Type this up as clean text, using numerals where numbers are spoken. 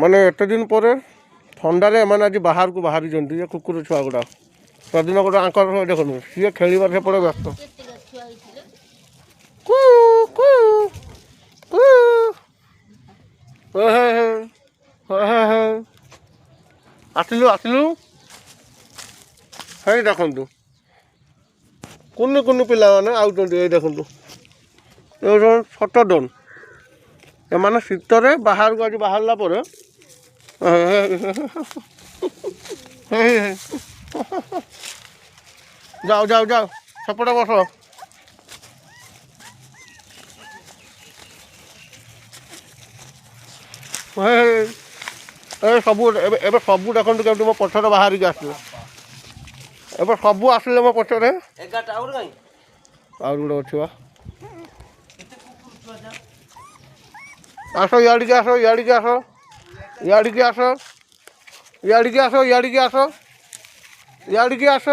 ମାନେ ଏତେ ଦିନ ପରେ ଥଣ୍ଡାରେ ଏମାନେ ଆଜି ବାହାରକୁ ବାହାରିଛନ୍ତି ଯେ କୁକୁର ଛୁଆ ଗୁଡ଼ା। ସେଦିନ ଗୋଟେ ଆଙ୍କର ଦେଖନ୍ତୁ ସିଏ ଖେଳିବାର ସେପଟେ ବ୍ୟସ୍ତ। ଆସିଲୁ ଆସିଲୁ ହେଇ ଦେଖନ୍ତୁ କୁନି କୁନି ପିଲାମାନେ ଆଉଛନ୍ତି। ଏଇ ଦେଖନ୍ତୁ ଏ ଛୋଟ ଡନ୍ ଏମାନେ ଶୀତରେ ବାହାରକୁ ଆଜି ବାହାରିଲା ପରେ ଯାଅ ଯାଅ ଯାଅ ସେପଟେ ବସ। ଏ ସବୁ ଏବେ ସବୁ ଦେଖନ୍ତୁ କେମିତି ମୋ ପଛରେ ବାହାରିକି ଆସିଲେ। ଏବେ ସବୁ ଆସିଲେ ମୋ ପଛରେ। ଆହୁରି ଗୋଟେ ଅଛି ବା। ଆସ ଇଆଡ଼ିକି ଆସ ଇଆଡ଼ିକି ଆସ ଇଆଡ଼ିକି ଆସ ଇଆଡ଼ିକି ଆସ ଇଆଡ଼ିକି ଆସ ଇଆଡ଼ିକି ଆସ।